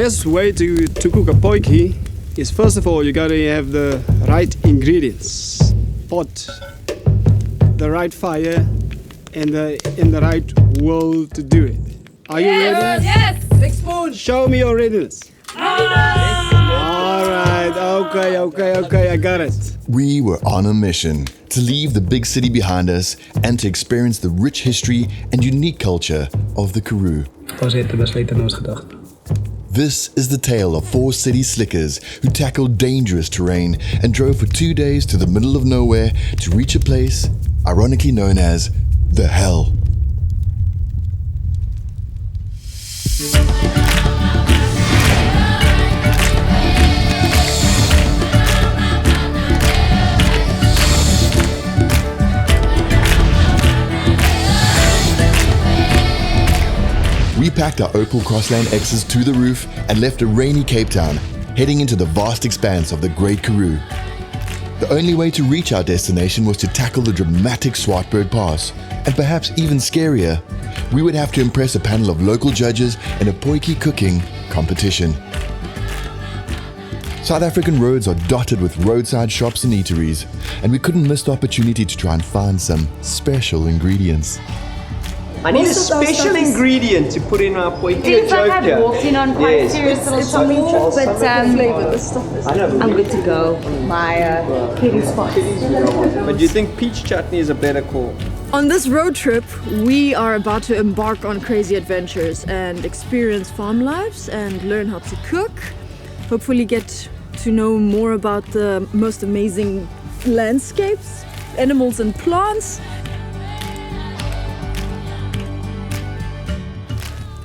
best way to cook a potjie is, first of all, you gotta have the right ingredients. Pot, the right fire, and the right will to do it. Are you ready? Yes! Big spoon! Show me your readiness. Alright, okay, I got it. We were on a mission to leave the big city behind us and to experience the rich history and unique culture of the Karoo. This is the tale of 4 city slickers who tackled dangerous terrain and drove for 2 days to the middle of nowhere to reach a place ironically known as Die Hel. We packed our Opel Crossland X's to the roof and left a rainy Cape Town, heading into the vast expanse of the Great Karoo. The only way to reach our destination was to tackle the dramatic Swartberg Pass, and perhaps even scarier, we would have to impress a panel of local judges in a potjie cooking competition. South African roads are dotted with roadside shops and eateries, and we couldn't miss the opportunity to try and find some special ingredients. I need a special ingredient to put in our potjie. Feels like I've walked in on quite a serious little shopping trip, but I'm good to go. My kiddie spot. But do you think peach chutney is a better call? On this road trip, we are about to embark on crazy adventures and experience farm lives and learn how to cook. Hopefully get to know more about the most amazing landscapes, animals and plants.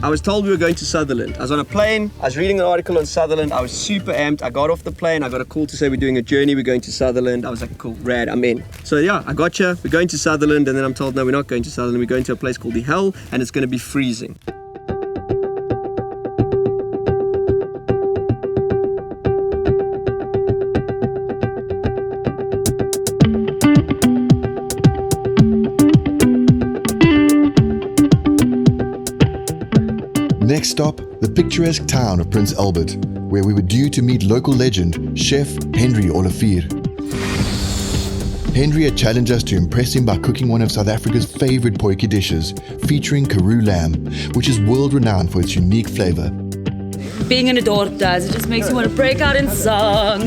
I was told we were going to Sutherland. I was on a plane, I was reading an article on Sutherland, I was super amped. I got off the plane, I got a call to say we're doing a journey, we're going to Sutherland. I was like, cool, rad, I'm in. So yeah, I gotcha, we're going to Sutherland, and then I'm told, no, we're not going to Sutherland, we're going to a place called Die Hel, and it's going to be freezing. Next stop, the picturesque town of Prince Albert, where we were due to meet local legend, Chef Hendry Olivier. Hendry had challenged us to impress him by cooking one of South Africa's favorite potjie dishes, featuring Karoo lamb, which is world-renowned for its unique flavor. Being an adult does, it just makes you want to break out in song.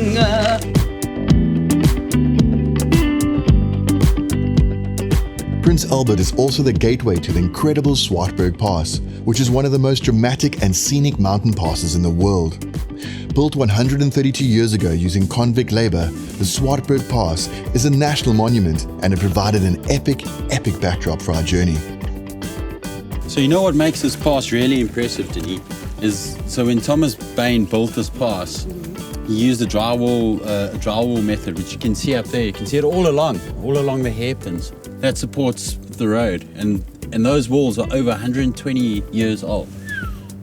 Prince Albert is also the gateway to the incredible Swartberg Pass, which is one of the most dramatic and scenic mountain passes in the world. Built 132 years ago using convict labor, the Swartberg Pass is a national monument, and it provided an epic backdrop for our journey. So you know what makes this pass really impressive, Denis? So when Thomas Bain built this pass, he used a drywall method, which you can see up there. You can see it all along the hairpins. That supports the road, and those walls are over 120 years old,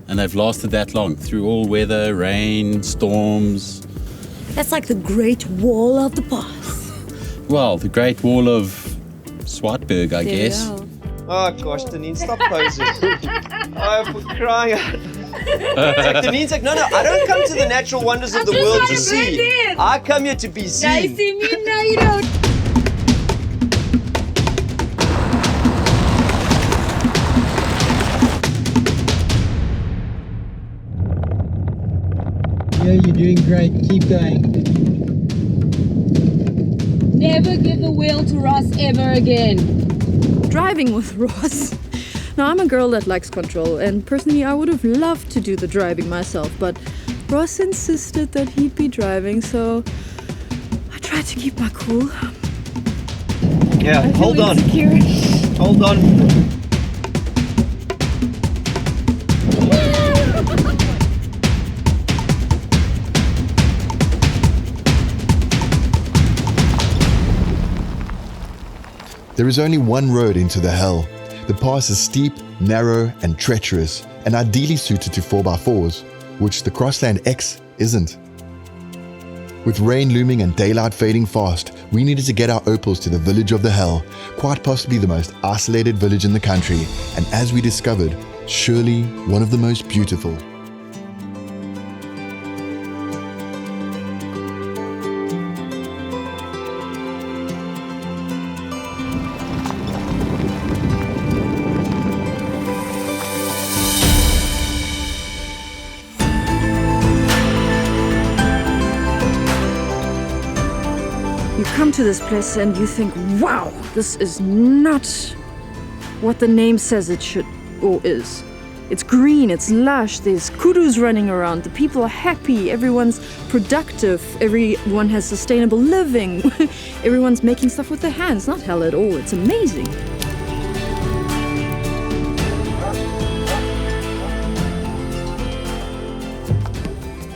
and they've lasted that long through all weather, rain, storms. That's like the Great Wall of the Pass. Well, the Great Wall of Swartberg, I guess. Oh gosh, Deneen, stop posing. Oh, for crying out. Deneen's like, no, I don't come to the natural wonders of the world to see. I come here to be seen. Now you see me, now you don't. Yeah, you're doing great. Keep going. Never give the wheel to Ross ever again. Driving with Ross. Now, I'm a girl that likes control, and personally I would have loved to do the driving myself, but Ross insisted that he'd be driving, so I tried to keep my cool. Yeah, hold on. Hold on. There is only one road into the Hel. The pass is steep, narrow, and treacherous, and ideally suited to 4x4s, which the Crossland X isn't. With rain looming and daylight fading fast, we needed to get our Opels to the village of the Hel, quite possibly the most isolated village in the country, and as we discovered, surely one of the most beautiful. You come to this place and you think, wow, this is not what the name says it should or is. It's green, it's lush, there's kudos running around, the people are happy, everyone's productive, everyone has sustainable living, everyone's making stuff with their hands. Not hell at all, it's amazing.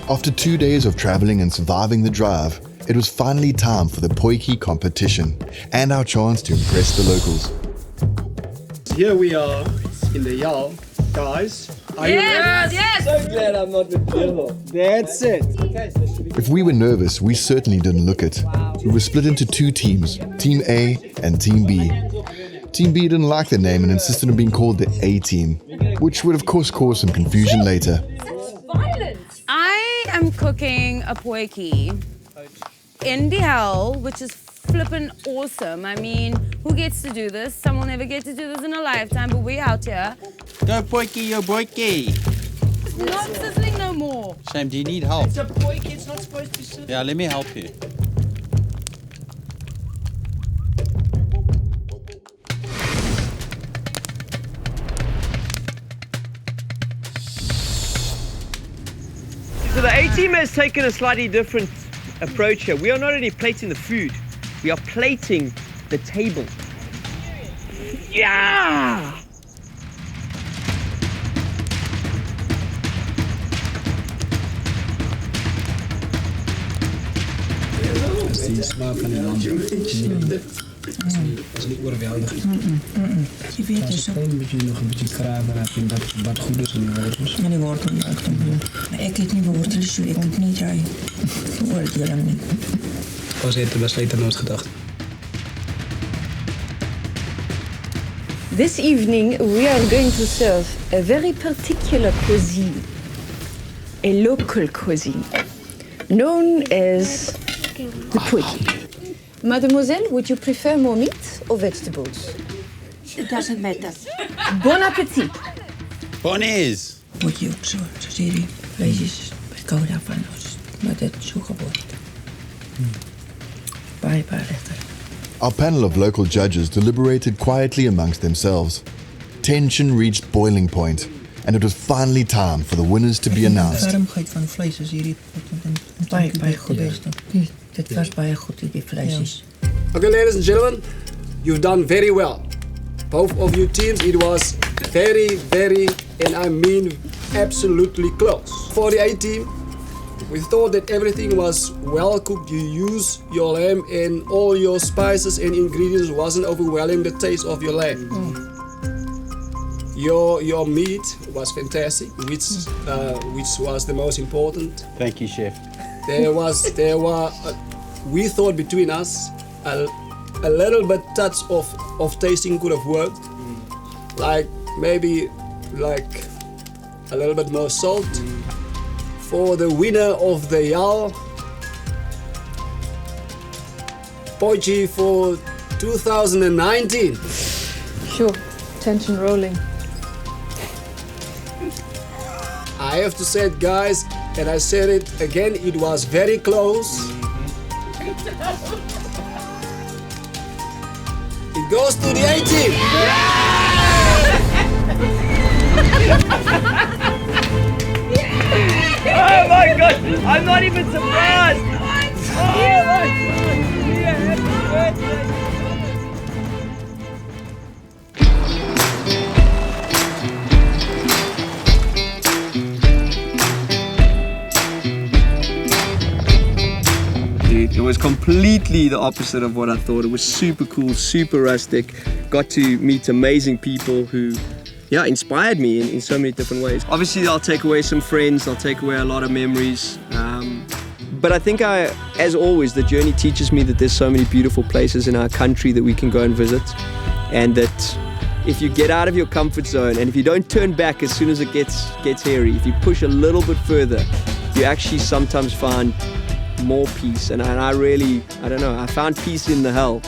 After 2 days of traveling and surviving the drive, it was finally time for the Potjie Competition and our chance to impress the locals. Here we are in the Yal, guys. Are you ready? Yes! So glad I'm not with you. That's it. If we were nervous, we certainly didn't look it. We were split into 2 teams, Team A and Team B. Team B didn't like the name and insisted on being called the A team, which would of course cause some confusion later. I am cooking a potjie in Die Hel, which is flippin' awesome. I mean, who gets to do this? Some will never get to do this in a lifetime, but we're out here. Go Potjie, yo Potjie. It's not sizzling no more. Shame, do you need help? It's a potjie, it's not supposed to sit. Yeah, let me help you. So the A-team has taken a slightly different approach here. We are not only plating the food, we are plating the table. Yeah! Die smaak van die lamp. Dat is niet overweldigend. Je weet dus ook. Een beetje kraven en wat goed is in de wortels. Ja, die wortel maakt hem goed. Maar ik eet niet wortels, dus ik kan niet draaien. Dat hoor ik heel lang niet. Als eten was later nooit gedacht. This evening we are going to serve a very particular cuisine, a local cuisine, known as the potjie. Mademoiselle, would you prefer more meat or vegetables? It doesn't matter. Bon appétit. Bonnies! Moet je ook zo zie je die vleesjes. Ik hou daarvan, maar dat is zo geworden. Bye, lekker. Our panel of local judges deliberated quietly amongst themselves. Tension reached boiling point, and it was finally time for the winners to be announced. De warmheid van vlees is hier bij goed. Dit was bij goed, die vleesjes. Okay, ladies and gentlemen, you've done very well. Both of your teams, it was very, and I mean absolutely close. For the A team, we thought that everything was well cooked. You use your lamb and all your spices and ingredients wasn't overwhelming the taste of your lamb. Your meat was fantastic, which was the most important. Thank you, chef. We thought between us a little bit touch of tasting could have worked. Like maybe like a little bit more salt. For the winner of the Yal Potjie for 2019. Sure, tension rolling. I have to say it, guys, and I said it again, it was very close. It goes to the A team. Oh my God! I'm not even surprised! Oh my God! Yeah, happy birthday! Dude, it was completely the opposite of what I thought. It was super cool, super rustic. Got to meet amazing people who inspired me in so many different ways. Obviously, I'll take away some friends, I'll take away a lot of memories. But I think as always, the journey teaches me that there's so many beautiful places in our country that we can go and visit. And that if you get out of your comfort zone and if you don't turn back as soon as it gets hairy, if you push a little bit further, you actually sometimes find more peace. And I don't know, I found peace in the hell.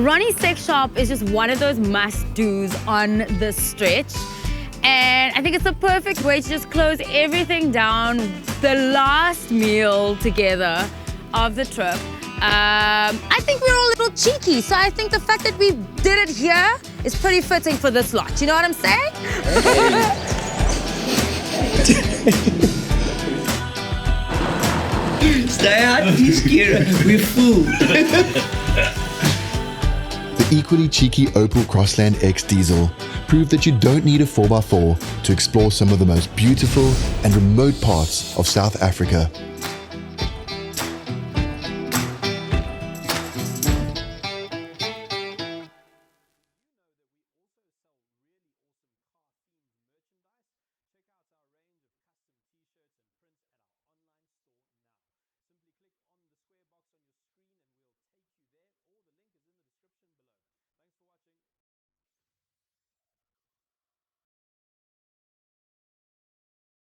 Ronnie's Sex Shop is just one of those must-dos on this stretch. And I think it's the perfect way to just close everything down, the last meal together of the trip. I think we're all a little cheeky, so I think the fact that we did it here is pretty fitting for this lot. You know what I'm saying? Stay out, he's scared. We're full. The equally cheeky Opel Crossland X diesel proved that you don't need a 4x4 to explore some of the most beautiful and remote parts of South Africa.